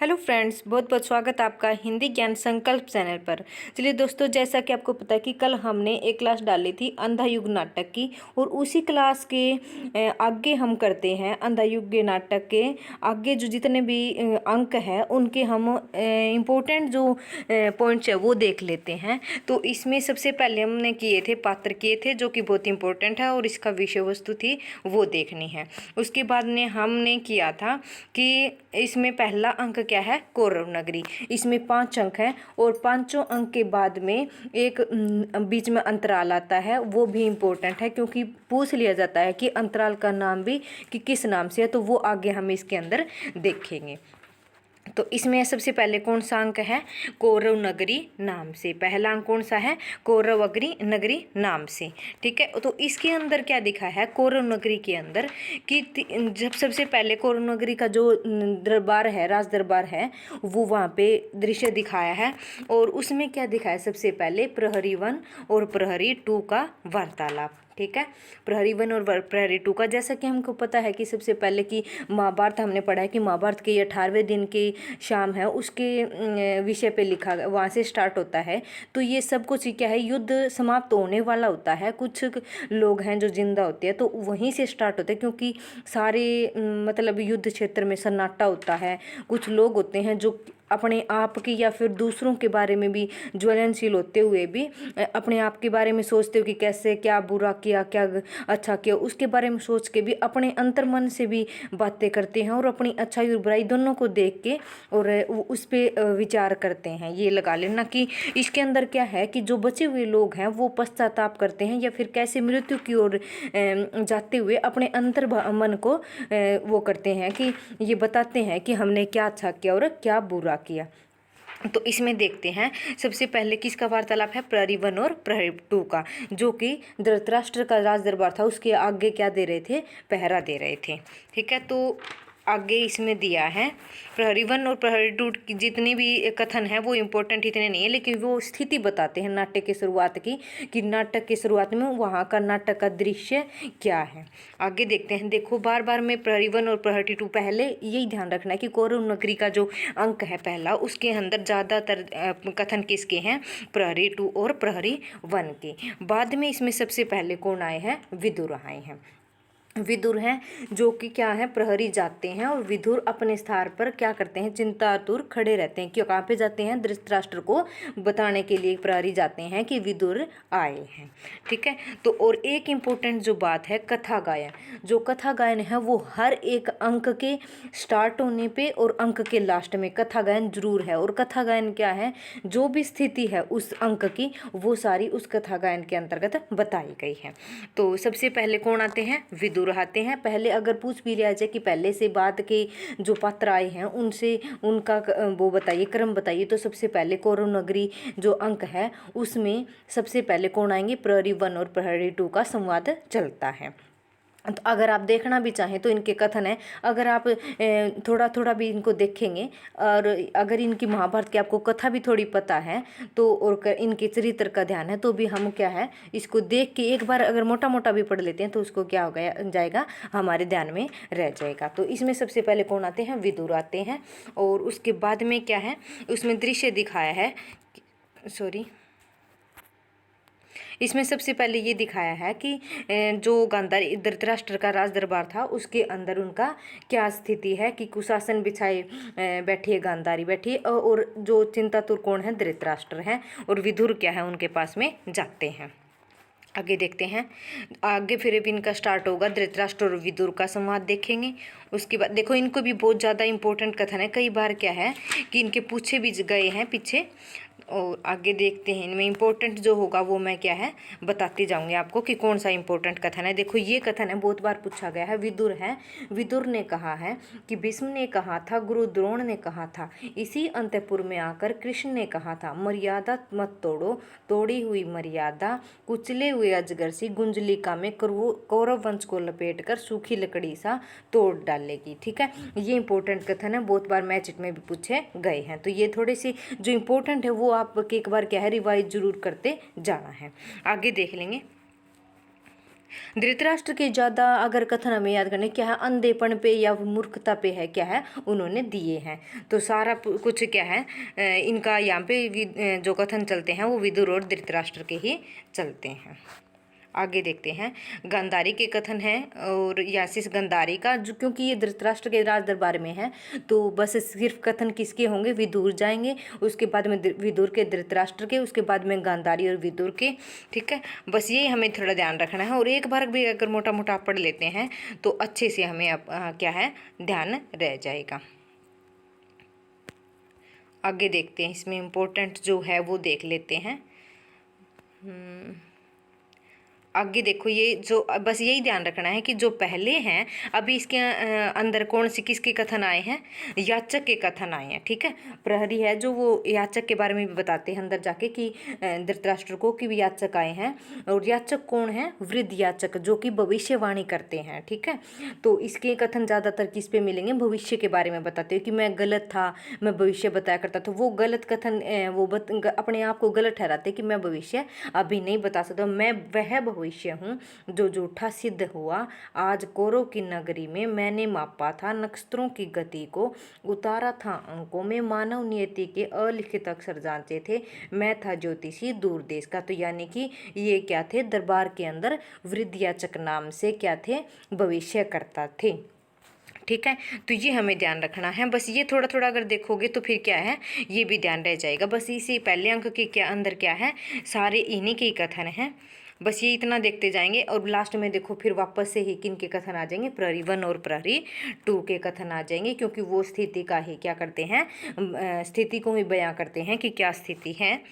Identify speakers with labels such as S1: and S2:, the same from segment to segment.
S1: Hello friends, बहुत बहुत स्वागत है आपका हिंदी ज्ञान संकल्प चैनल पर। चलिए दोस्तों, जैसा कि आपको पता है कि कल हमने एक क्लास डाली थी अंधा युग नाटक की, और उसी क्लास के आगे हम करते हैं अंधा युग नाटक के आगे जो जितने भी अंक हैं उनके हम इम्पोर्टेंट जो पॉइंट्स है वो देख लेते हैं। तो इसमें सबसे पहले हमने किए थे पात्र किए थे, जो कि बहुत इंपॉर्टेंट है, और इसका विषय वस्तु थी वो देखनी है। उसके बाद ने हमने किया था कि इसमें पहला अंक क्या है, कौरव नगरी। इसमें 5 अंक हैं, और पांचों अंक के बाद में एक बीच में अंतराल आता है, वो भी इम्पोर्टेंट है क्योंकि पूछ लिया जाता है कि अंतराल का नाम भी कि किस नाम से है, तो वो आगे हम इसके अंदर देखेंगे। तो इसमें सबसे पहले कौन सा अंक है, कौरव नगरी नाम से। पहला अंक कौन सा है, कौरव नगरी नाम से। ठीक है, तो इसके अंदर क्या दिखा है कौरव नगरी के अंदर कि जब सबसे पहले कौरव नगरी का जो दरबार है, राज दरबार है, वो वहाँ पे दृश्य दिखाया है। और उसमें क्या दिखाया, सबसे पहले प्रहरी 1 और प्रहरी 2 का वार्तालाप। ठीक है, प्रहरी 1 और प्रहरी 2 का, जैसा कि हमको पता है कि सबसे पहले की महाभारत हमने पढ़ा है कि महाभारत के 18वें दिन की शाम है, उसके विषय पे लिखा, वहाँ से स्टार्ट होता है। तो ये सब कुछ क्या है, युद्ध समाप्त होने वाला होता है, कुछ लोग हैं जो जिंदा होते हैं, तो वहीं से स्टार्ट होते हैं क्योंकि सारे मतलब युद्ध क्षेत्र में सन्नाटा होता है। कुछ लोग होते हैं जो अपने आप की या फिर दूसरों के बारे में भी ज्वलनशील होते हुए भी अपने आप के बारे में सोचते हो कि कैसे क्या बुरा किया, क्या अच्छा किया, उसके बारे में सोच के भी अपने अंतर्मन से भी बातें करते हैं, और अपनी अच्छाई और बुराई दोनों को देख के और उस पर विचार करते हैं। ये लगा लेना कि इसके अंदर क्या है कि जो बचे हुए लोग हैं वो पश्चाताप करते हैं या फिर कैसे मृत्यु की ओर जाते हुए अपने अंतर मन को वो करते हैं कि ये बताते हैं कि हमने क्या अच्छा किया और क्या बुरा किया। तो इसमें देखते हैं सबसे पहले किसका वार्तालाप है, प्रहरी 1 और प्रहरी 2 का, जो कि धृतराष्ट्र का राज दरबार था, उसके आगे क्या दे रहे थे, पहरा दे रहे थे। ठीक है, तो आगे इसमें दिया है प्रहरी 1 और प्रहरी 2 की जितने भी कथन है वो इम्पोर्टेंट इतने नहीं है, लेकिन वो स्थिति बताते हैं नाटक की शुरुआत की, कि नाटक की शुरुआत में वहाँ का नाटक का दृश्य क्या है। आगे देखते हैं। देखो, बार बार में प्रहरी 1 और प्रहरी 2, पहले यही ध्यान रखना है कि कौरव नगरी का जो अंक है पहला, उसके अंदर ज़्यादातर कथन किसके हैं, प्रहरी 2 और प्रहरी 1 के। बाद में इसमें सबसे पहले कौन आए हैं, विदुर आए हैं। विदुर हैं जो कि क्या है, प्रहरी जाते हैं, और विदुर अपने स्थान पर क्या करते हैं, चिंतातुर खड़े रहते हैं। क्यों, कहाँ पे जाते हैं, धृतराष्ट्र को बताने के लिए प्रहरी जाते हैं कि विदुर आए हैं। ठीक है, तो और एक इम्पोर्टेंट जो बात है, कथा गायन। जो कथा गायन है वो हर एक अंक के स्टार्ट होने पे और अंक के लास्ट में कथा गायन जरूर है। और कथा गायन क्या है, जो भी स्थिति है उस अंक की, वो सारी उस कथा गायन के अंतर्गत बताई गई है। तो सबसे पहले कौन आते हैं, विदुर आते हैं। पहले अगर पूछ भी लिया जाए कि पहले से बाद के जो पात्र आए हैं उनसे उनका वो बताइए, क्रम बताइए, तो सबसे पहले कौरव नगरी जो अंक है उसमें सबसे पहले कौन आएंगे, प्रहरी 1 और प्रहरी 2 का संवाद चलता है। तो अगर आप देखना भी चाहें तो इनके कथन है, अगर आप थोड़ा थोड़ा भी इनको देखेंगे, और अगर इनकी महाभारत की आपको कथा भी थोड़ी पता है तो, और इनके चरित्र का ध्यान है, तो भी हम क्या है इसको देख के एक बार अगर मोटा मोटा भी पढ़ लेते हैं तो उसको क्या हो गया जाएगा, हमारे ध्यान में रह जाएगा। तो इसमें सबसे पहले कौन आते हैं, विदुर आते हैं। और उसके बाद में क्या है, उसमें दृश्य दिखाया है, इसमें सबसे पहले ये दिखाया है कि जो गांधारी धृतराष्ट्र का राज दरबार था उसके अंदर उनका क्या स्थिति है, कि कुशासन बिछाए बैठी है गांधारी बैठी, और जो चिंतातुर कौन है, धृतराष्ट्र है, और विदुर क्या है उनके पास में जाते हैं। आगे देखते हैं। आगे फिर भी इनका स्टार्ट होगा, धृतराष्ट्र और विदुर का संवाद देखेंगे। उसके बाद देखो, इनको भी बहुत ज़्यादा इंपॉर्टेंट कथन है, कई बार क्या है कि इनके पूछे भी गए हैं पीछे। और आगे देखते हैं, इनमें इंपॉर्टेंट जो होगा वो मैं क्या है बताती जाऊंगी आपको कि कौन सा इंपॉर्टेंट कथन है। देखो, ये कथन है, बहुत बार पूछा गया है। विदुर है, विदुर ने कहा है कि भीष्म ने कहा था, गुरु द्रोण ने कहा था, इसी अंतपुर में आकर कृष्ण ने कहा था, मर्यादा मत तोड़ो, तोड़ी हुई मर्यादा कुचले हुए अजगर सी गुंजलिका में कौरव वंश को लपेट कर सूखी लकड़ी सा तोड़ डालेगी। ठीक है, ये इंपॉर्टेंट कथन है, बहुत बार मैच में भी पूछे गए हैं। तो ये थोड़े से जो इंपॉर्टेंट है वो आपके एक बार क्या है रिवाइज जरूर करते जाना है। आगे देख लेंगे। धृतराष्ट्र के ज़्यादा अगर कथन हमें याद करने क्या है, अंधेपन पे या मूर्खता पे है, क्या है उन्होंने दिए हैं। तो सारा कुछ क्या है इनका यहाँ पे जो कथन चलते हैं वो विदुर और धृतराष्ट्र के ही चलते हैं। आगे देखते हैं, गांधारी के कथन हैं और यासिस गांधारी का, जो क्योंकि ये धृतराष्ट्र के राज दरबार में है तो बस सिर्फ कथन किसके होंगे, विदुर जाएंगे, उसके बाद में विदुर के, धृतराष्ट्र के, उसके बाद में गांधारी और विदुर के। ठीक है, बस यही हमें थोड़ा ध्यान रखना है और एक बार भी अगर मोटा मोटा पढ़ लेते हैं तो अच्छे से हमें क्या है ध्यान रह जाएगा। आगे देखते हैं, इसमें इम्पोर्टेंट जो है वो देख लेते हैं। आगे देखो, ये जो बस यही ध्यान रखना है कि जो पहले हैं अभी इसके अंदर कौन सी किसके कथन आए हैं, याचक के कथन आए हैं। ठीक है, प्रहरी है जो वो याचक के बारे में भी बताते हैं अंदर जाके कि धृतराष्ट्र को कि भी याचक आए हैं। और याचक कौन है, वृद्ध याचक जो कि भविष्यवाणी करते हैं। ठीक है, तो इसके कथन ज़्यादातर किस पे मिलेंगे, भविष्य के बारे में बताते हैं कि मैं गलत था, मैं भविष्य बताया करता था। वो गलत कथन वो अपने आप को गलत ठहराते कि मैं भविष्य अभी नहीं बता सकता, मैं वह भविष्य हूँ जो झूठा सिद्ध हुआ। आज कौरव की नगरी में मैंने मापा था नक्षत्रों की गति को, उतारा था अंकों में, मानव नियति के अलिखित अक्षर जांचे थे, मैं था ज्योतिषी दूर देश का। तो यानी कि ये क्या थे, दरबार के अंदर वृद्ध याचक नाम से क्या थे, भविष्य करता थे। ठीक है, तो ये हमें ध्यान रखना है। बस ये थोड़ा थोड़ा अगर देखोगे तो फिर क्या है, ये भी ध्यान रह जाएगा। बस इसी पहले अंक के क्या अंदर क्या है, सारे इन्हीं के ही कथन हैं। बस ये इतना देखते जाएंगे और लास्ट में देखो फिर वापस से ही किन के कथन आ जाएंगे, प्रहरी 1 और प्रहरी 2 के कथन आ जाएंगे, क्योंकि वो स्थिति का ही क्या करते हैं, स्थिति को ही बयां करते हैं कि क्या स्थिति है।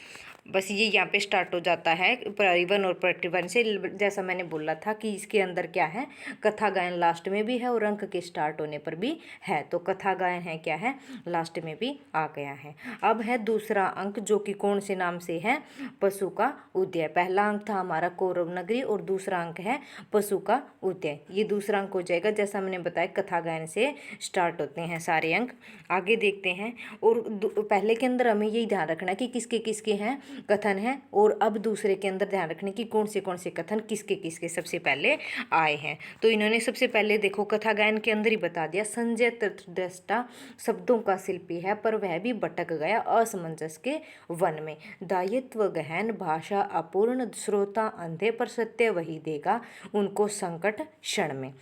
S1: बस ये यहाँ पे स्टार्ट हो जाता है प्रहरी 1 और प्रहरी 1 से। जैसा मैंने बोला था कि इसके अंदर क्या है, कथा गायन लास्ट में भी है और अंक के स्टार्ट होने पर भी है। तो कथा गायन है क्या है, लास्ट में भी आ गया है। अब है दूसरा अंक जो कि कौन से नाम से है, पशु का उदय। पहला अंक था हमारा कौरव नगरी और दूसरा अंक है पशु का उदय। ये दूसरा अंक हो जाएगा, जैसा मैंने बताया कथा गायन से स्टार्ट होते हैं सारे अंक। आगे देखते हैं, और पहले के अंदर हमें यही ध्यान रखना है कि किसके किसके हैं कथन है, और अब दूसरे के अंदर ध्यान रखने की कौन से कथन किसके किसके सबसे पहले आए हैं। तो इन्होंने सबसे पहले देखो कथा गायन के अंदर ही बता दिया, संजय तटदृष्टा शब्दों का शिल्पी है पर वह भी भटक गया असमंजस के वन में, दायित्व गहन भाषा अपूर्ण, श्रोता अंधे पर सत्य वही देगा उनको संकट क्षण में।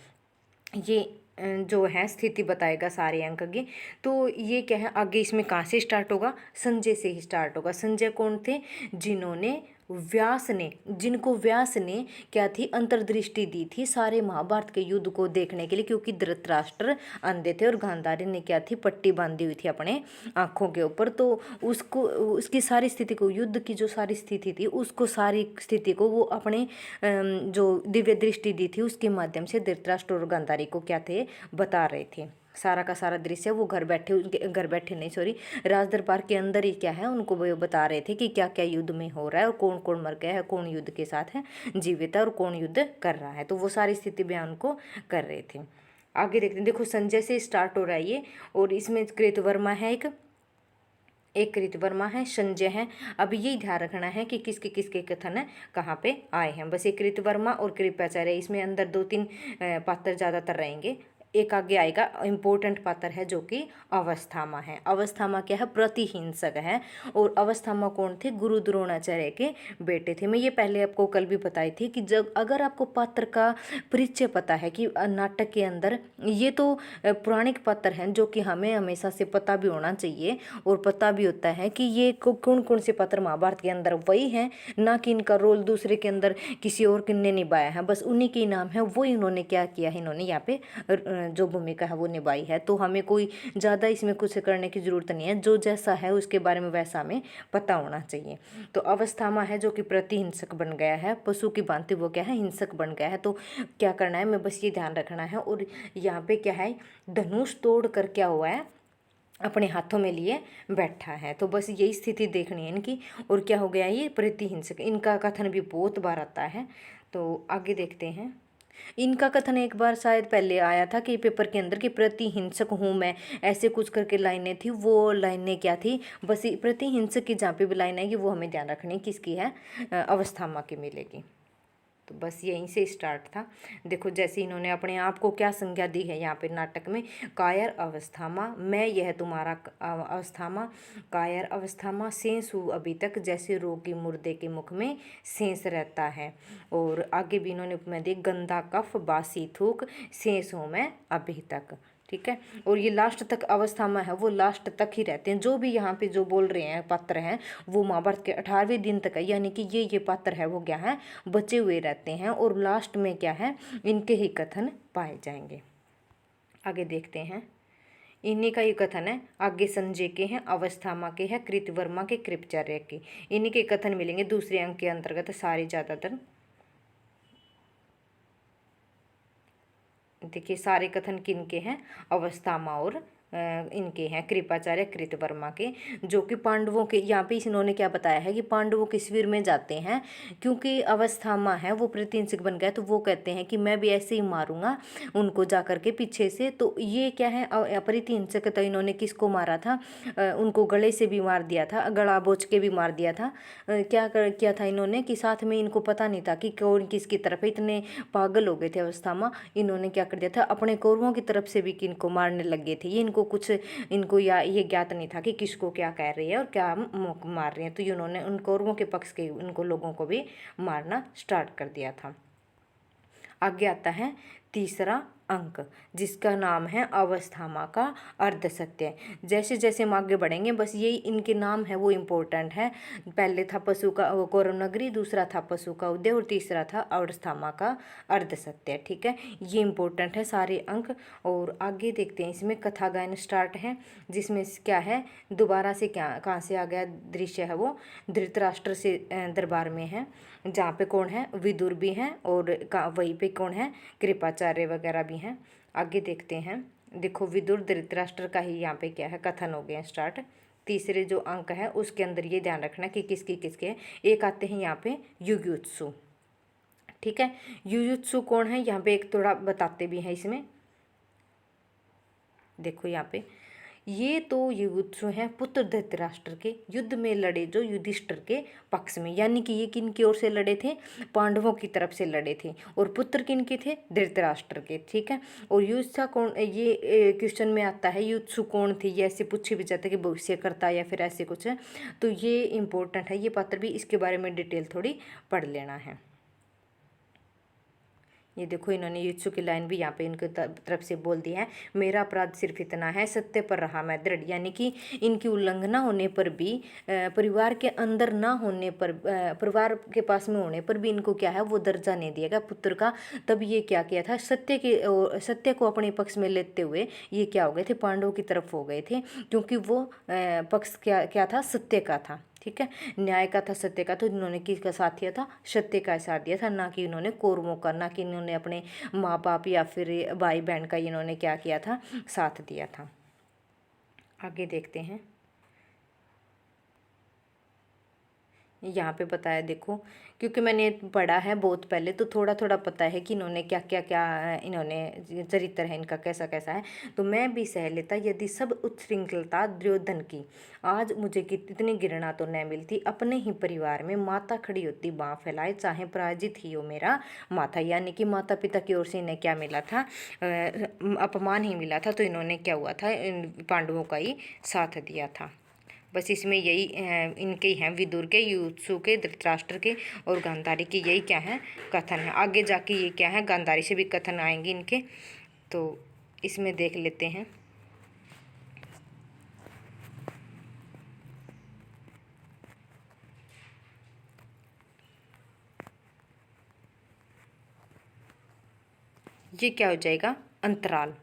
S1: ये जो है स्थिति बताएगा सारे अंक की। तो ये क्या है, आगे इसमें कहाँ से स्टार्ट होगा, संजय से ही स्टार्ट होगा। संजय कौन थे, जिनको व्यास ने क्या थी, अंतर्दृष्टि दी थी सारे महाभारत के युद्ध को देखने के लिए, क्योंकि धृतराष्ट्र अंधे थे और गांधारी ने क्या थी, पट्टी बांधी हुई थी अपने आँखों के ऊपर। तो उसको उसकी सारी स्थिति को, युद्ध की जो सारी स्थिति थी उसको, सारी स्थिति को वो अपने जो दिव्य दृष्टि दी थी उसके माध्यम से धृतराष्ट्र और गांधारी को क्या थे, बता रहे थे। सारा का सारा दृश्य वो घर बैठे नहीं सॉरी राज दरबार के अंदर ही क्या है उनको वो बता रहे थे कि क्या क्या युद्ध में हो रहा है और कौन कौन मर गया है, कौन युद्ध के साथ है जीवित है और कौन युद्ध कर रहा है। तो वो सारी स्थिति बयान उनको कर रहे थे। आगे देखते हैं, देखो संजय से स्टार्ट हो रहा है ये, और इसमें कृतवर्मा है एक कृतवर्मा है, संजय है। अब यही ध्यान रखना है कि किसके किसके कथन है कहाँ पे आए हैं। बस ये कृतवर्मा और कृपाचार्य, इसमें अंदर 2-3 पात्र ज़्यादातर रहेंगे। एक आगे आएगा इम्पोर्टेंट पात्र है जो कि अवस्थामा है। अवस्थामा क्या है, प्रतिहिंसक है। और अवस्थामा कौन थे, गुरु द्रोणाचार्य के बेटे थे। मैं ये पहले आपको कल भी बताई थी कि जब अगर आपको पात्र का परिचय पता है कि नाटक के अंदर ये तो पौराणिक पात्र हैं जो कि हमें हमेशा से पता भी होना चाहिए, और पता भी होता है कि ये कौन कौन से पात्र महाभारत के अंदर वही हैं, ना कि इनका रोल दूसरे के अंदर किसी और ने निभाया है, बस उन्हीं के नाम है, वो इन्होंने क्या किया है, इन्होंने यहाँ पे जो भूमिका है वो निभाई है। तो हमें कोई ज़्यादा इसमें कुछ करने की ज़रूरत नहीं है, जो जैसा है उसके बारे में वैसा हमें पता होना चाहिए। तो अवस्थामा है जो कि प्रतिहिंसक बन गया है, पशु की भांति वो क्या है, हिंसक बन गया है। तो क्या करना है, मैं बस ये ध्यान रखना है। और यहाँ पे क्या है, धनुष तोड़ कर क्या हुआ है, अपने हाथों में लिए बैठा है। तो बस यही स्थिति देखनी है इनकी। और क्या हो गया, ये प्रतिहिंसक, इनका कथन भी बहुत बार आता है। तो आगे देखते हैं, इनका कथन एक बार शायद पहले आया था कि पेपर के अंदर कि प्रतिहिंसक हूँ मैं, ऐसे कुछ करके लाइनें थी। वो लाइनें क्या थी, बस प्रतिहिंसक की जहाँ पे भी लाइन आएगी वो हमें ध्यान रखनी किसकी है, अवस्थामा की मिलेगी। तो बस यहीं से स्टार्ट था। देखो जैसे इन्होंने अपने आप को क्या संज्ञा दी है यहाँ पे नाटक में, कायर अवस्थामा, मैं यह तुम्हारा अवस्थामा, कायर अवस्थामा, शेष हूँ अभी तक, जैसे रोगी मुर्दे के मुख में शेष रहता है। और आगे भी इन्होंने उपमा दी, गंदा कफ बासी थूक, शेष हूँ मैं अभी तक। ठीक है, और ये लास्ट तक अवस्था में है, वो लास्ट तक ही रहते हैं। जो भी यहाँ पे जो बोल रहे हैं पात्र हैं वो महाभारत के 18वें दिन तक है, यानी कि ये पात्र है वो क्या है, बचे हुए रहते हैं, और लास्ट में क्या है, इनके ही कथन पाए जाएंगे। आगे देखते हैं, इन्हीं का ये कथन है। आगे संजय के हैं, अवस्थामा के हैं, कृतवर्मा के, कृपाचार्य के, इन्हीं के कथन मिलेंगे दूसरे अंक के अंतर्गत सारे ज़्यादातर। देखिए सारे कथन किन के हैं, अवस्थामा और इनके हैं, कृपाचार्य कृतवर्मा के, जो कि पांडवों के, यहाँ पे इन्होंने क्या बताया है कि पांडवों के शिविर में जाते हैं, क्योंकि अवस्थामा है वो प्रतिहिंसक बन गया, तो वो कहते हैं कि मैं भी ऐसे ही मारूंगा उनको जा करके पीछे से। तो ये क्या है, प्रतिहिंसक, तो इन्होंने किसको मारा था, उनको गले से भी मार दिया था, गला बोच के भी मार दिया था। क्या किया था इन्होंने कि साथ में इनको पता नहीं था कि कौन किसकी तरफ है, इतने पागल हो गए थे अवस्थामा। इन्होंने क्या कर दिया था, अपने कौरवों की तरफ से भी किनको मारने लग गए थे। ये इनको कुछ, इनको या ये ज्ञात नहीं था कि किसको क्या कह रही है और क्या मार रही है, तो इन्होंने उन कौरवों के पक्ष के उनको लोगों को भी मारना स्टार्ट कर दिया था। आगे आता है तीसरा अंक, जिसका नाम है अवस्थामा का अर्ध सत्य। जैसे जैसे हम आगे बढ़ेंगे बस यही इनके नाम है वो इम्पोर्टेंट है। पहले था पशु का कौरव नगरी, दूसरा था पशु का उदय, और तीसरा था अवस्थामा का अर्ध सत्य। ठीक है, ये इम्पोर्टेंट है सारे अंक। और आगे देखते हैं, इसमें कथा गायन स्टार्ट है, जिसमें क्या है, दोबारा से क्या कहाँ से आ गया दृश्य है वो, धृतराष्ट्र से दरबार में है, जहाँ पे कौन है, विदुर भी हैं, और वहीं पे कौन है, कृपाचार्य वगैरह भी हैं। आगे देखते हैं, देखो विदुर धृतराष्ट्र का ही यहाँ पे क्या है, कथन हो गया स्टार्ट। तीसरे जो अंक है उसके अंदर ये ध्यान रखना कि किसकी किसके हैं। एक आते हैं यहाँ पे युयुत्सु। ठीक है, युयुत्सु कौन है, यहाँ पे एक थोड़ा बताते भी हैं इसमें। देखो यहाँ पे ये तो युयुत्सु हैं, पुत्र धृतराष्ट्र के, युद्ध में लड़े जो युधिष्ठिर के पक्ष में, यानी कि ये किन की ओर से लड़े थे, पांडवों की तरफ से लड़े थे, और पुत्र किन के थे, धृतराष्ट्र के। ठीक है, और युत्सा कौन, ये क्वेश्चन में आता है युत्सु कौन थी, ये ऐसे पूछे भी जाता है कि भविष्य करता या फिर ऐसे कुछ है, तो ये इंपॉर्टेंट है ये पात्र भी, इसके बारे में डिटेल थोड़ी पढ़ लेना है। ये देखो इन्होंने युत्सु की लाइन भी यहाँ पे इनकी तरफ से बोल दी है, मेरा अपराध सिर्फ इतना है, सत्य पर रहा मैं दृढ़, यानी कि इनकी उल्लंघना होने पर भी, परिवार के अंदर ना होने पर, परिवार के पास में होने पर भी इनको क्या है, वो दर्जा नहीं दिया गया पुत्र का। तब ये क्या किया था, सत्य को अपने पक्ष में लेते हुए ये क्या हो गए थे, पांडवों की तरफ हो गए थे, क्योंकि वो पक्ष क्या क्या था, सत्य का था। ठीक है, न्याय का था, सत्य का, तो इन्होंने किसका साथ दिया था, सत्य का साथ दिया था, ना कि इन्होंने कौरवों का, ना कि इन्होंने अपने माँ बाप या फिर भाई बहन का इन्होंने क्या किया था, साथ दिया था। आगे देखते हैं, यहाँ पे बताया देखो, क्योंकि मैंने पढ़ा है बहुत पहले तो थोड़ा थोड़ा पता है कि इन्होंने क्या क्या क्या, इन्होंने चरित्र है इनका कैसा कैसा है, तो मैं भी सह लेता यदि सब उच्छृंखलता दुर्योधन की, आज मुझे कितनी घृणा तो न मिलती, अपने ही परिवार में माता खड़ी होती बाँह फैलाए, चाहे पराजित ही हो मेरा माथा, यानी कि माता पिता की ओर से इन्हें क्या मिला था, अपमान ही मिला था, तो इन्होंने क्या हुआ था, पांडवों का ही साथ दिया था। बस इसमें यही इनके ही हैं, विदुर के, युत्सु के, धृतराष्ट्र के और गांधारी के, यही क्या है, कथन है। आगे जाके ये क्या है, गांधारी से भी कथन आएंगे इनके, तो इसमें देख लेते हैं। ये क्या हो जाएगा, अंतराल।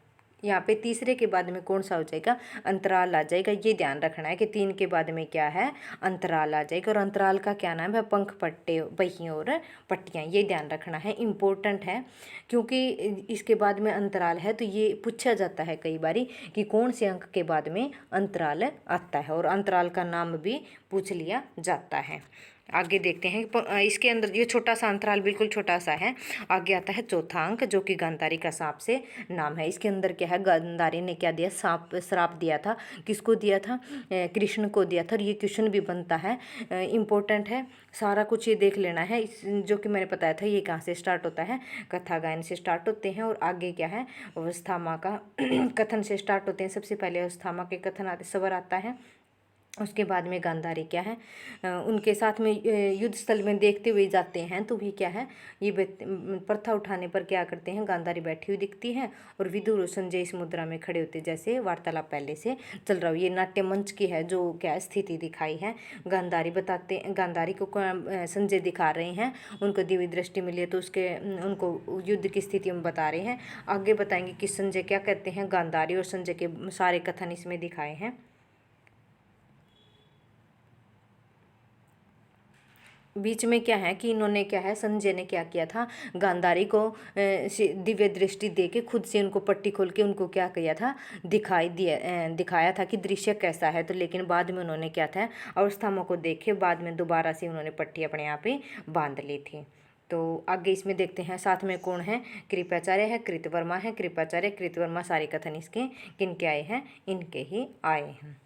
S1: यहाँ पे तीसरे के बाद में कौन सा हो जाएगा, अंतराल आ जाएगा। ये ध्यान रखना है कि 3 के बाद में क्या है, अंतराल आ जाएगा। और अंतराल का क्या नाम है, पंख, पट्टे, पहियों और पट्टियाँ, ये ध्यान रखना है, इम्पोर्टेंट है, क्योंकि इसके बाद में अंतराल है, तो ये पूछा जाता है कई बारी कि कौन से अंक के बाद में अंतराल आता है, और अंतराल का नाम भी पूछ लिया जाता है। आगे देखते हैं इसके अंदर ये छोटा सा अंतराल बिल्कुल छोटा सा है। आगे आता है चौथा अंक, जो कि गांधारी का सांप से नाम है। इसके अंदर क्या है, गांधारी ने क्या दिया, सांप श्राप दिया था। किसको दिया था, कृष्ण को दिया था। और ये क्वेश्चन भी बनता है, इम्पोर्टेंट है, सारा कुछ ये देख लेना है। जो कि मैंने बताया था ये कहाँ से स्टार्ट होता है, कथा गायन से स्टार्ट होते हैं। और आगे क्या है, अवस्थामा का कथन से स्टार्ट होते हैं। सबसे पहले अवस्थामा के कथन आते स्वर आता है, उसके बाद में गांधारी क्या है, उनके साथ में युद्ध स्थल में देखते हुए जाते हैं। तो भी क्या है, ये प्रथा उठाने पर क्या करते हैं, गांधारी बैठी हुई दिखती है और विदुर और संजय इस मुद्रा में खड़े होते, जैसे वार्तालाप पहले से चल रहा हो। ये नाट्य मंच की है जो क्या स्थिति दिखाई है। गांधारी बताते, गांधारी को संजय दिखा रहे हैं, उनको दिव्य दृष्टि मिली है तो उसके उनको युद्ध की स्थिति में बता रहे हैं। आगे बताएंगे कि संजय क्या कहते हैं। गांधारी और संजय के सारे कथन इसमें दिखाए हैं। बीच में क्या है कि इन्होंने क्या है, संजय ने क्या किया था, गांधारी को दिव्य दृष्टि दे के खुद से उनको पट्टी खोल के उनको क्या किया था, दिखाया था कि दृश्य कैसा है। तो लेकिन बाद में उन्होंने क्या था, अवस्थाओं को देखे बाद में दोबारा से उन्होंने पट्टी अपने यहाँ पे बांध ली थी। तो आगे इसमें देखते हैं, साथ में कौन है, कृपाचार्य है, कृतवर्मा है। कृपाचार्य कृतवर्मा सारे कथन इसके किनके आए हैं, इनके ही आए हैं।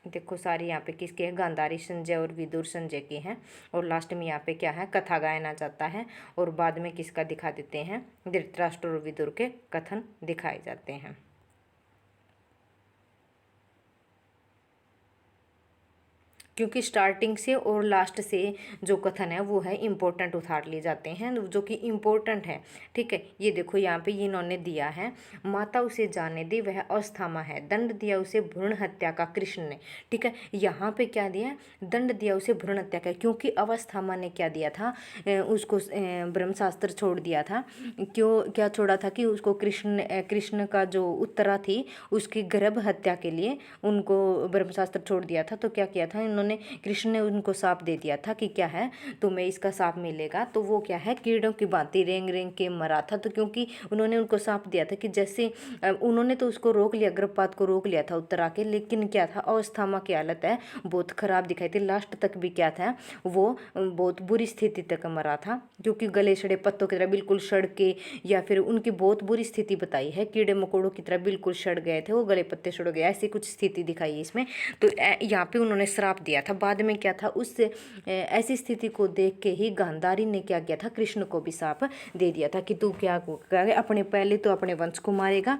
S1: देखो सारी यहाँ पे किसके हैं, गांधारी संजय और विदुर संजय की हैं। और लास्ट में यहाँ पे क्या है, कथा गायन आ जाता है। और बाद में किसका दिखा देते हैं, धृतराष्ट्र और विदुर के कथन दिखाए जाते हैं। क्योंकि स्टार्टिंग से और लास्ट से जो कथन है वो है इम्पोर्टेंट उतार लिए जाते हैं, जो कि इम्पोर्टेंट है। ठीक है, ये देखो यहाँ पे इन्होंने दिया है, माता उसे जाने दे वह अस्थामा है, दंड दिया उसे भ्रूण हत्या का कृष्ण ने। ठीक है, यहाँ पे क्या दिया, दंड दिया उसे भ्रूण हत्या का, क्योंकि अवस्थामा ने क्या दिया था, उसको ब्रह्मशास्त्र छोड़ दिया था। क्यों क्या छोड़ा था कि उसको कृष्ण का जो उत्तरा थी उसकी गर्भ हत्या के लिए उनको ब्रह्मशास्त्र छोड़ दिया था। तो क्या किया था इन्होंने, कृष्ण ने उनको साप दे दिया था कि क्या है, तुम्हें इसका साप मिलेगा। तो वो क्या है, कीड़ों की भांति रेंग रेंग के मरा था। तो क्योंकि उन्होंने उनको साप दिया था कि जैसे उन्होंने तो उसको रोक लिया, गर्भपात को रोक लिया था उत्तरा के, लेकिन क्या था, अवस्थामा की हालत है बहुत खराब दिखाई थी। लास्ट तक भी क्या था, वो बहुत बुरी स्थिति तक मरा था, क्योंकि गले सड़े पत्तों की तरह बिल्कुल सड़ के, या फिर उनकी बहुत बुरी स्थिति बताई है, कीड़े मकोड़ों की तरह बिल्कुल सड़ गए थे, वो गले पत्ते सड़ गए, ऐसी कुछ स्थिति दिखाई है इसमें। तो यहाँ पे उन्होंने श्राप दिया था। बाद में क्या था, उस ऐसी स्थिति को देख के ही गांधारी ने क्या किया था, कृष्ण को भी श्राप दे दिया था कि तू क्या अपने पहले तो अपने वंश को मारेगा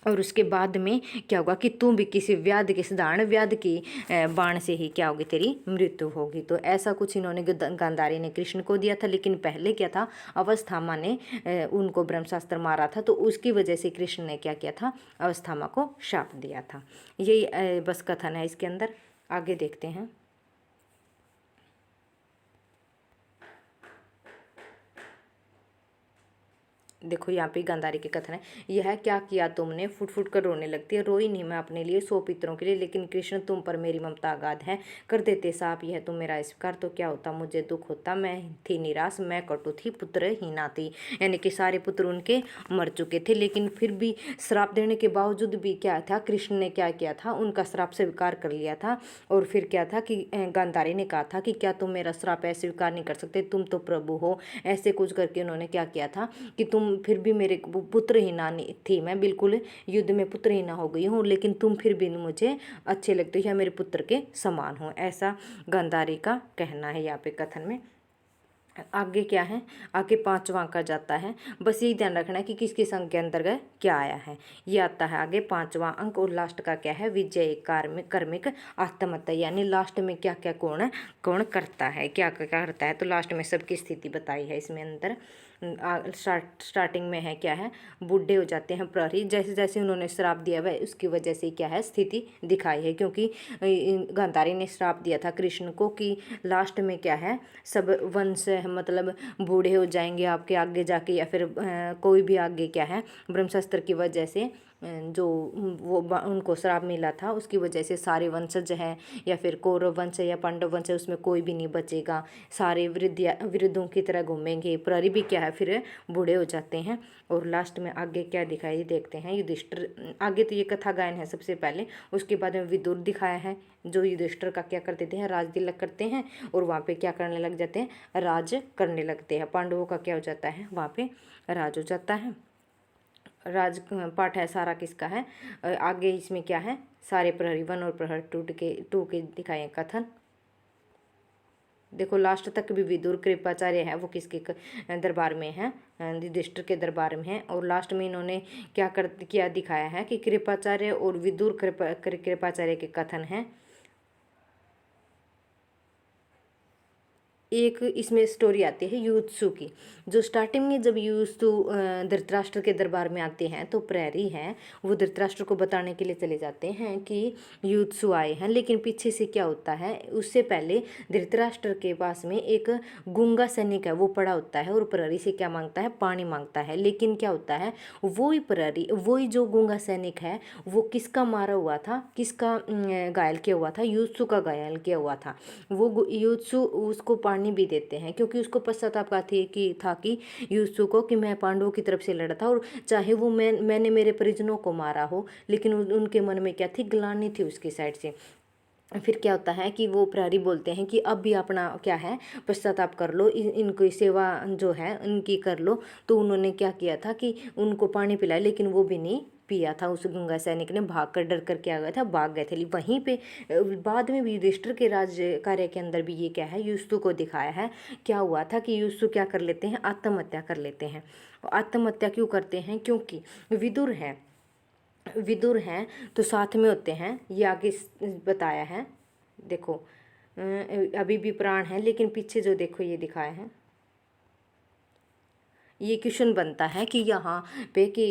S1: और उसके बाद में क्या होगा कि तुम भी किसी व्याध के साधारण व्याध की बाण से ही क्या होगी, तेरी मृत्यु होगी। तो ऐसा कुछ इन्होंने गांधारी ने कृष्ण को दिया था। लेकिन पहले क्या था, अवस्थामा ने उनको ब्रह्मशास्त्र मारा था, तो उसकी वजह से कृष्ण ने क्या किया था, अवस्थामा को शाप दिया था। यही बस कथन है इसके अंदर। आगे देखते हैं। देखो यहाँ पे गांधारी के कथन है, यह क्या किया तुमने, फुट फुट कर रोने लगती है, रोई नहीं मैं अपने लिए 100 पितरों के लिए, लेकिन कृष्ण तुम पर मेरी ममता अगाध है, कर देते साप यह तुम मेरा स्वीकार, तो क्या होता मुझे दुख होता, मैं थी निराश, मैं कटु थी, पुत्र हीना थी। यानी कि सारे पुत्र उनके मर चुके थे, लेकिन फिर भी श्राप देने के बावजूद भी क्या था, कृष्ण ने क्या किया था, उनका श्राप स्वीकार कर लिया था। और फिर क्या था कि गांधारी ने कहा था कि क्या तुम मेरा श्राप ऐसे स्वीकार नहीं कर सकते, तुम तो प्रभु हो, ऐसे कुछ करके उन्होंने क्या किया था कि तुम फिर भी मेरे पुत्रहीना थी, मैं बिल्कुल युद्ध में पुत्रहीना हो गई हूँ, लेकिन तुम फिर भी मुझे अच्छे लगते हो या मेरे पुत्र के समान हो, ऐसा गांधारी का कहना है यहाँ पे कथन में। आगे क्या है, आगे 5वां अंक जाता है। बस यही ध्यान रखना है कि किस किस अंक के अंतर्गत क्या आया है, ये आता है आगे 5वां अंक। और लास्ट का क्या है, विजय कार्मिक आत्महत्या, यानी लास्ट में क्या क्या कौन करता है, क्या क्या करता है। तो लास्ट में सबकी स्थिति बताई है इसमें अंदर। स्टार्टिंग में है क्या है, बूढ़े हो जाते हैं प्रहरी, जैसे जैसे उन्होंने श्राप दिया हुआ उसकी वजह से क्या है, स्थिति दिखाई है। क्योंकि गांधारी ने श्राप दिया था कृष्ण को कि लास्ट में क्या है, सब वंश मतलब बूढ़े हो जाएंगे आपके आगे जाके, या फिर कोई भी आगे क्या है, ब्रह्मशास्त्र की वजह से जो वो उनको श्राप मिला था उसकी वजह से सारे वंशज हैं, या फिर कौरव वंश या पांडव वंश है, उसमें कोई भी नहीं बचेगा, सारे विरुद्धों की तरह घूमेंगे। प्रहरी भी क्या है, है फिर बूढ़े हो जाते हैं। और लास्ट में आगे क्या दिखाई देखते हैं। युधिष्ठिर, आगे तो ये कथा गायन है सबसे पहले, उसके बाद में विदुर दिखाया है जो युधिष्ठिर का क्या कर देते हैं, राज तिलक करते हैं और वहाँ पे क्या करने लग जाते हैं, राज करने लगते हैं। पांडवों का क्या हो जाता है, वहाँ पे राज हो जाता है। राज पाठ है सारा किसका है। आगे इसमें क्या है, सारे प्रहरी 1 और प्रहर 2 के दिखाए कथन। देखो लास्ट तक भी विदुर कृपाचार्य है वो किसके दरबार में है, युधिष्ठिर के दरबार में है। और लास्ट में इन्होंने क्या दिखाया है कि कृपाचार्य और विदुर कृपाचार्य के कथन हैं। एक इसमें स्टोरी आती है युत्सु की, जो स्टार्टिंग में जब युत्सु धृतराष्ट्र के दरबार में आते हैं तो प्रहरी हैं वो धृतराष्ट्र को बताने के लिए चले जाते हैं कि युत्सु आए हैं। लेकिन पीछे से क्या होता है, उससे पहले धृतराष्ट्र के पास में एक गूंगा सैनिक है वो पड़ा होता है और प्रहरी से क्या मांगता है, पानी मांगता है। लेकिन क्या होता है, वही प्रहरी, वही जो गूंगा सैनिक है वो किसका मारा हुआ था, किसका घायल किया हुआ था, युत्सु का घायल किया हुआ था। वो युत्सु उसको पानी भी देते हैं क्योंकि उसको पश्चाताप का था कि युत्सु को कि मैं पांडवों की तरफ से लड़ा था और चाहे वो मैंने मेरे परिजनों को मारा हो, लेकिन उनके मन में क्या थी, ग्लानि थी उसकी साइड से। फिर क्या होता है कि वो प्रहरी बोलते हैं कि अब भी अपना क्या है, पश्चाताप कर लो, इनकी सेवा जो है उनकी कर लो। तो उन्होंने क्या किया था कि उनको पानी पिलाया, लेकिन वो भी नहीं पिया था। उस गंगा सैनिक ने भाग कर डर कर क्या गया था, भाग गए थे। वहीं पे बाद में भी युधिष्ठिर के राज कार्य के अंदर भी ये क्या है, युत्सु को दिखाया है। क्या हुआ था कि युत्सु क्या कर लेते हैं, आत्महत्या कर लेते हैं। आत्महत्या क्यों करते हैं, क्योंकि विदुर हैं तो साथ में होते हैं, ये आगे बताया है। देखो अभी भी प्राण है, लेकिन पीछे जो देखो ये दिखाया है, ये क्वेश्चन बनता है कि यहाँ पे कि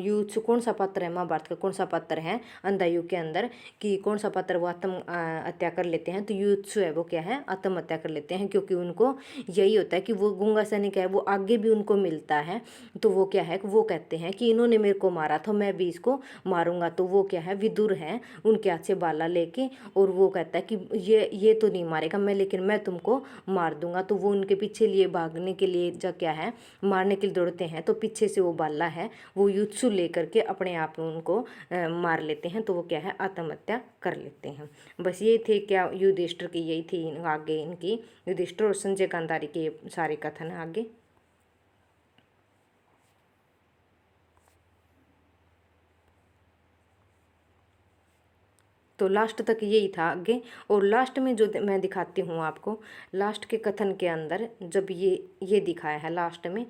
S1: युत्सु कौन सा पात्र है, महाभारत का कौन सा पात्र है अंधायुग के अंदर, कि कौन सा पात्र वो आत्म हत्या कर लेते हैं। तो युत्सु है वो क्या है, आत्महत्या कर लेते हैं, क्योंकि उनको यही होता है कि वो गूंगा सैनिक है, वो आगे भी उनको मिलता है। तो वो क्या है, वो कहते हैं कि इन्होंने मेरे को मारा था, मैं भी इसको मारूंगा। तो वो क्या है, विदुर है, उनके हाथ से बाला लेके, और वो कहता है कि ये तो नहीं मारेगा मैं, लेकिन मैं तुमको मार दूंगा। तो वो उनके पीछे लिए भागने के लिए जब क्या है, मारने के लिए दौड़ते हैं, तो पीछे से वो बाला है वो युत्सु लेकर के अपने आप में उनको मार लेते हैं। तो वो क्या है, आत्महत्या कर लेते हैं। बस ये थे क्या युधिष्ठिर की, यही थी आगे इनकी, युधिष्ठिर और संजय गांधारी के सारे कथन है आगे। तो लास्ट तक यही था आगे। और लास्ट में जो मैं दिखाती हूँ आपको, लास्ट के कथन के अंदर जब ये दिखाया है लास्ट में,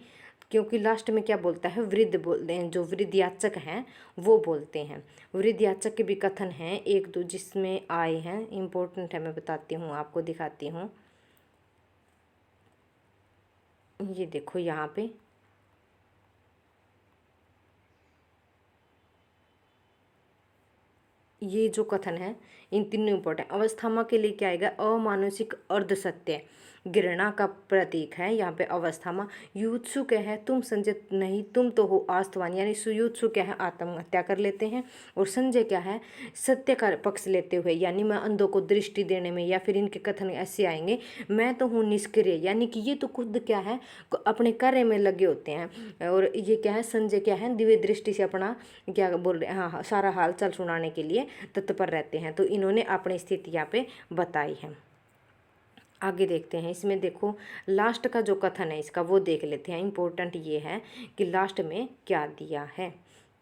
S1: क्योंकि लास्ट में क्या बोलता है, वृद्ध बोलते हैं, जो वृद्ध याचक हैं वो बोलते हैं। वृद्ध याचक के भी कथन हैं 1-2 जिसमें आए हैं, इम्पोर्टेंट है, मैं बताती हूँ आपको, दिखाती हूँ। ये देखो यहाँ पे ये जो कथन है इन तीनों इंपॉर्टेंट। अवस्थामा के लिए क्या आएगा, अमानुषिक अर्ध सत्य, घृणा का प्रतीक है यहाँ पे अवस्थामा। युत्सु क्या है, तुम संजय नहीं, तुम तो हो आस्तवान, यानी सुयुत्सु क्या है, आत्महत्या कर लेते हैं। और संजय क्या है, सत्य का पक्ष लेते हुए, यानी मैं अंधों को दृष्टि देने में, या फिर इनके कथन ऐसे आएंगे, मैं तो हूँ निष्क्रिय, यानी कि ये तो खुद क्या है, अपने कार्य में लगे होते हैं। और ये क्या है, संजय क्या है, दिव्य दृष्टि से अपना क्या बोल रहे हैं, हाँ सारा हाल चाल सुनाने के लिए तत्पर रहते हैं। तो इन्होंने अपनी स्थिति यहाँ पे बताई है। आगे देखते हैं, इसमें देखो लास्ट का जो कथन है इसका वो देख लेते हैं। इम्पोर्टेंट ये है कि लास्ट में क्या दिया है।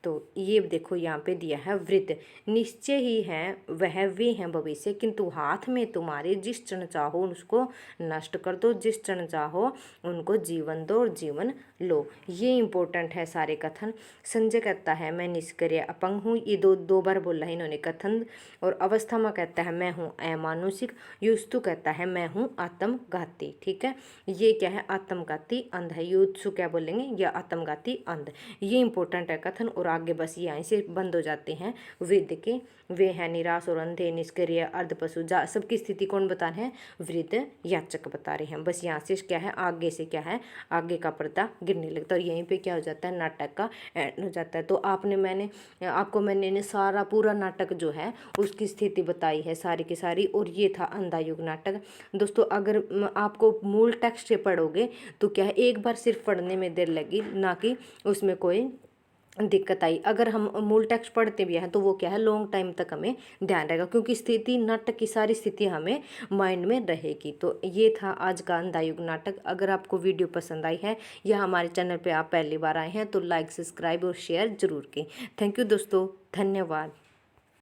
S1: तो ये देखो यहाँ पे दिया है, वृद्ध निश्चय ही है वह वे हैं भविष्य, किंतु हाथ में तुम्हारे, जिस क्षण चाहो उसको नष्ट कर दो, जिस क्षण चाहो उनको जीवन दो और जीवन लो। ये इम्पोर्टेंट है सारे कथन। संजय कहता है मैं निष्क्रिय अपंग हूँ, ये दो बार बोला है इन्होंने कथन। और अवस्थामा कहता है मैं हूँ अमानुषिक। युत्सु कहता है मैं हूँ आत्मघाती। ठीक है, ये क्या है, आत्मघाती अंध है। युत्सु क्या बोलेंगे, या आत्मघाती अंध। ये इंपॉर्टेंट है कथन। और आगे बस यहाँ से बंद हो जाते हैं। वृद्ध के, वे हैं निराश और अंधे, निष्क्रिय, अर्धपशु, जा सबकी स्थिति कौन बता रहे हैं? वृद्ध याचक बता रहे हैं। बस यहाँ से क्या है, आगे से क्या है, आगे का पर्दा गिरने लगता है और यहीं पे क्या हो जाता है, नाटक का एंड हो जाता है। तो मैंने सारा पूरा नाटक जो है उसकी स्थिति बताई है सारी की सारी, और ये था अंधा युग नाटक। दोस्तों अगर आपको मूल टेक्स्ट से पढ़ोगे तो क्या है, एक बार सिर्फ पढ़ने में देर लगी, ना कि उसमें कोई दिक्कत आई। अगर हम मूल टेक्स्ट पढ़ते भी हैं तो वो क्या है, लॉन्ग टाइम तक हमें ध्यान रहेगा, क्योंकि स्थिति नाटक की सारी स्थिति हमें माइंड में रहेगी। तो ये था आज का अंधा युग नाटक। अगर आपको वीडियो पसंद आई है या हमारे चैनल पे आप पहली बार आए हैं तो लाइक, सब्सक्राइब और शेयर जरूर करें। थैंक यू दोस्तों, धन्यवाद।